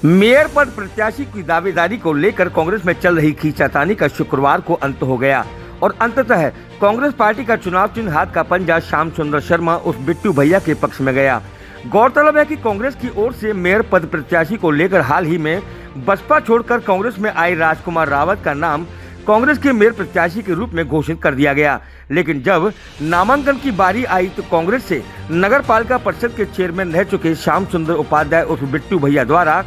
Mayor पद प्रत्याशी की दावेदारी को लेकर कांग्रेस में चल रही खींचातानी का शुक्रवार को अंत हो गया और अंततः कांग्रेस पार्टी का चुनाव चिन्ह हाथ का पंजा श्याम सुंदर शर्मा उस बिट्टू भैया के पक्ष में गया। गौरतलब है कि कांग्रेस की ओर से मेयर पद प्रत्याशी को लेकर हाल ही में बसपा छोड़कर कांग्रेस में आए राजकुमार रावत का नाम कांग्रेस के मेयर प्रत्याशी के रूप में घोषित कर दिया गया। लेकिन जब नामांकन की बारी आई तो कांग्रेस से नगर पालिका परिषद के चेयरमैन रह चुके श्याम सुंदर उपाध्याय उर्फ बिट्टू भैया द्वारा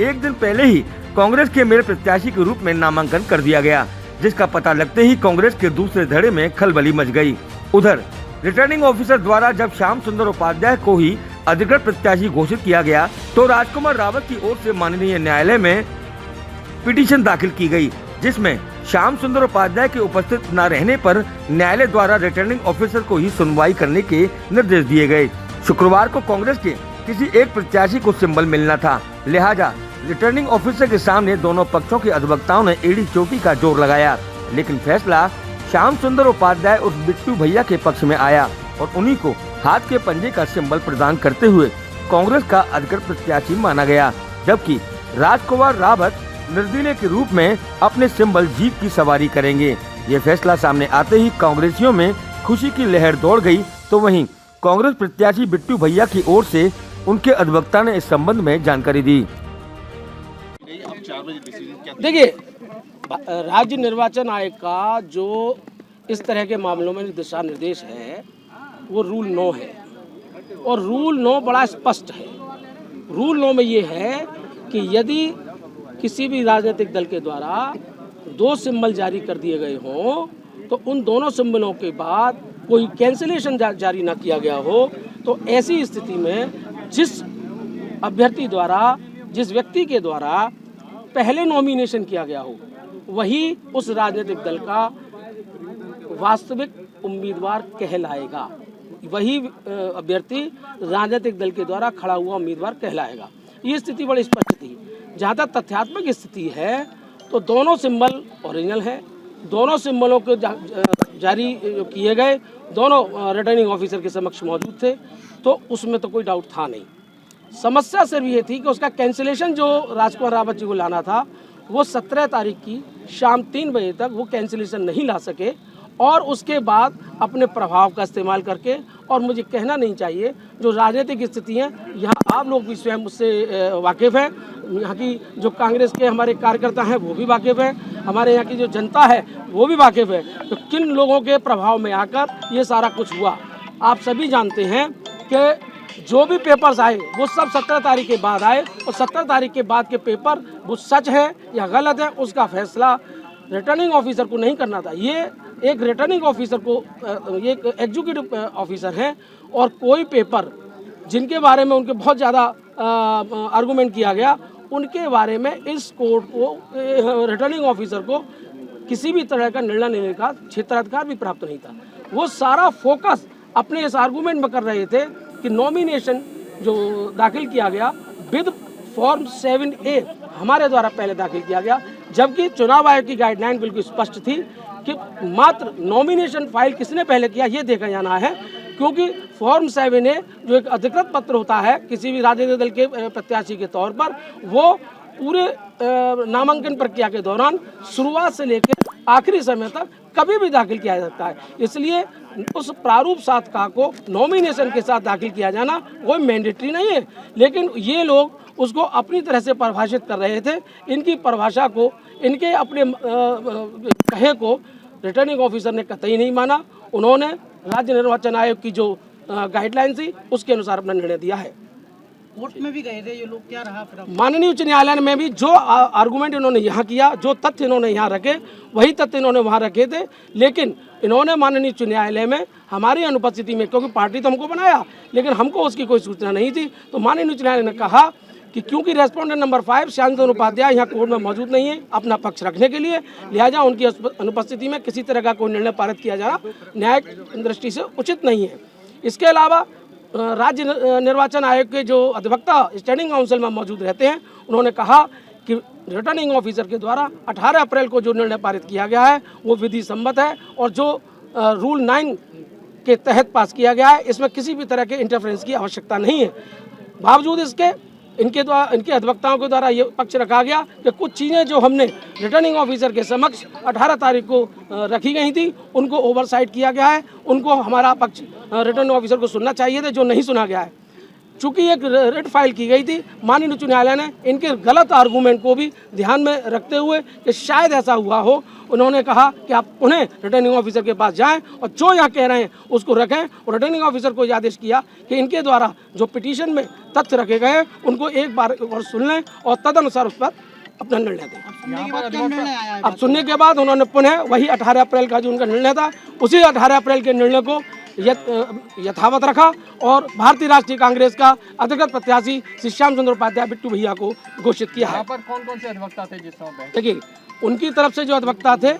एक दिन पहले ही कांग्रेस के मेयर प्रत्याशी के रूप में नामांकन कर दिया गया, जिसका पता लगते ही कांग्रेस के दूसरे धड़े में खलबली मच गई। उधर रिटर्निंग ऑफिसर द्वारा जब श्याम सुंदर उपाध्याय को ही अधिकृत प्रत्याशी घोषित किया गया तो राजकुमार रावत की ओर से माननीय न्यायालय में पिटीशन दाखिल की गई, जिसमें श्याम सुंदर उपाध्याय के उपस्थित न रहने पर न्यायालय द्वारा रिटर्निंग ऑफिसर को ही सुनवाई करने के निर्देश दिए गए। शुक्रवार को कांग्रेस के किसी एक प्रत्याशी को सिंबल मिलना था, लिहाजा रिटर्निंग ऑफिसर के सामने दोनों पक्षों के अधिवक्ताओं ने एड़ी चोटी का जोर लगाया, लेकिन फैसला श्याम सुंदर उपाध्याय उस बिट्टू भैया के पक्ष में आया और उन्हीं को हाथ के पंजे का सिंबल प्रदान करते हुए कांग्रेस का अधिकृत प्रत्याशी माना गया, जबकि राजकुमार रावत निर्दलीय के रूप में अपने सिंबल जीत की सवारी करेंगे। ये फैसला सामने आते ही कांग्रेसियों में खुशी की लहर दौड़ गई, तो वहीं कांग्रेस प्रत्याशी बिट्टू भैया की ओर से उनके अधिवक्ता ने इस संबंध में जानकारी दी। देखिए, राज्य निर्वाचन आयोग का जो इस तरह के मामलों में दिशा निर्देश है वो रूल 9 है और रूल 9 बड़ा स्पष्ट है। रूल 9 में ये है कि यदि किसी भी राजनीतिक दल के द्वारा 2 सिंबल जारी कर दिए गए हों तो उन दोनों सिंबलों के बाद कोई कैंसिलेशन जारी ना किया गया हो तो ऐसी स्थिति में जिस अभ्यर्थी द्वारा, जिस व्यक्ति के द्वारा पहले नॉमिनेशन किया गया हो वही उस राजनीतिक दल का वास्तविक उम्मीदवार कहलाएगा, वही अभ्यर्थी राजनीतिक दल के द्वारा खड़ा हुआ उम्मीदवार कहलाएगा। ये स्थिति बड़ी स्पष्ट थी। जहाँ तक तथ्यात्मक स्थिति है तो दोनों सिंबल ओरिजिनल है, दोनों सिंबलों के जारी किए गए दोनों रिटर्निंग ऑफिसर के समक्ष मौजूद थे, तो उसमें तो कोई डाउट था नहीं। समस्या सिर्फ ये थी कि उसका कैंसिलेशन जो राजकुमार रावत जी को लाना था वो 17 तारीख की शाम 3 बजे तक वो कैंसिलेशन नहीं ला सके और उसके बाद अपने प्रभाव का इस्तेमाल करके, और मुझे कहना नहीं चाहिए, जो राजनीतिक स्थिति है यहाँ आप लोग भी स्वयं मुझसे वाकिफ़ हैं, यहाँ की जो कांग्रेस के हमारे कार्यकर्ता हैं वो भी वाकिफ़ हैं, हमारे यहाँ की जो जनता है वो भी वाकिफ़ है, तो किन लोगों के प्रभाव में आकर ये सारा कुछ हुआ। आप सभी जानते हैं कि जो भी पेपर्स आए वो सब 17 तारीख के बाद आए और 17 तारीख के बाद के पेपर वो सच है या गलत है उसका फैसला रिटर्निंग ऑफिसर को नहीं करना था। ये एक रिटर्निंग ऑफिसर को, ये एक एग्जीक्यूटिव ऑफिसर हैं और कोई पेपर जिनके बारे में उनके बहुत ज़्यादा आर्गूमेंट किया गया उनके बारे में इस कोर्ट को, रिटर्निंग ऑफिसर को किसी भी तरह का निर्णय लेने का क्षेत्राधिकार भी प्राप्त नहीं था। वो सारा फोकस अपने इस आर्गूमेंट में कर रहे थे कि नॉमिनेशन जो दाखिल किया गया विद फॉर्म 7A हमारे द्वारा पहले दाखिल किया गया, जबकि चुनाव आयोग की गाइडलाइन बिल्कुल स्पष्ट थी कि मात्र नॉमिनेशन फाइल किसने पहले किया ये देखा जाना है, क्योंकि फॉर्म 7A जो एक अधिकृत पत्र होता है किसी भी राजनीतिक दल के प्रत्याशी के तौर पर, वो पूरे नामांकन प्रक्रिया के दौरान शुरुआत से लेकर आखिरी समय तक कभी भी दाखिल किया जा सकता है। इसलिए उस प्रारूप 7 का को नॉमिनेशन के साथ दाखिल किया जाना कोई मैंडेटरी नहीं है, लेकिन ये लोग उसको अपनी तरह से परिभाषित कर रहे थे। इनकी परिभाषा को, इनके अपने कहे को रिटर्निंग ऑफिसर ने कतई नहीं माना। उन्होंने राज्य निर्वाचन आयोग की जो गाइडलाइन थी उसके अनुसार अपना निर्णय दिया है। कोर्ट में भी गए थे ये लोग, क्या रहा फिर? माननीय उच्च न्यायालय में भी जो आर्गूमेंट इन्होंने यहाँ किया, जो तथ्य इन्होंने यहाँ रखे वही तथ्य इन्होंने वहाँ रखे थे, लेकिन इन्होंने माननीय उच्च न्यायालय में हमारी अनुपस्थिति में, क्योंकि पार्टी तो हमको बनाया लेकिन हमको उसकी कोई सूचना नहीं थी, तो माननीय उच्च न्यायालय ने कहा कि क्योंकि रेस्पोंडेंट नंबर 5 श्याम सुंदर उपाध्याय यहाँ कोर्ट में मौजूद नहीं है अपना पक्ष रखने के लिए, लिहाजा उनकी अनुपस्थिति में किसी तरह का कोई निर्णय पारित किया जाना न्यायिक दृष्टि से उचित नहीं है। इसके अलावा राज्य निर्वाचन आयोग के जो अधिवक्ता स्टैंडिंग काउंसिल में मौजूद रहते हैं, उन्होंने कहा कि रिटर्निंग ऑफिसर के द्वारा 18 अप्रैल को जो निर्णय पारित किया गया है वो विधि सम्मत है और जो रूल 9 के तहत पास किया गया है इसमें किसी भी तरह के इंटरफेरेंस की आवश्यकता नहीं है। बावजूद इसके इनके अधिवक्ताओं के द्वारा ये पक्ष रखा गया कि कुछ चीज़ें जो हमने रिटर्निंग ऑफिसर के समक्ष 18 तारीख को रखी गई थी उनको ओवरसाइट किया गया है, उनको हमारा पक्ष रिटर्निंग ऑफिसर को सुनना चाहिए थे, जो नहीं सुना गया है। चूंकि एक रिट फाइल की गई थी, माननीय उच्च न्यायालय ने इनके गलत आर्गूमेंट को भी ध्यान में रखते हुए कि शायद ऐसा हुआ हो, उन्होंने कहा कि आप उन्हें रिटर्निंग ऑफिसर के पास जाएं और जो यहाँ कह रहे हैं उसको रखें, और रिटर्निंग ऑफिसर को यह आदेश किया कि इनके द्वारा जो पिटीशन में तथ्य रखे गए हैं उनको एक बार और सुन लें और तदनुसार उस पर अपना निर्णय दें। सुनने के बाद क्या निर्णय आया है? अब सुनने के बाद उन्होंने पुनः वही 18 अप्रैल का जो उनका निर्णय था, उसी 18 अप्रैल के निर्णय को यथावत रखा और भारतीय राष्ट्रीय कांग्रेस का अधिकृत प्रत्याशी श्री श्याम सुंदर उपाध्याय बिट्टू भैया को घोषित किया है। यहाँ पर कौन कौन से अधिवक्ता थे जिस समय? देखिए, उनकी तरफ से जो अधिवक्ता थे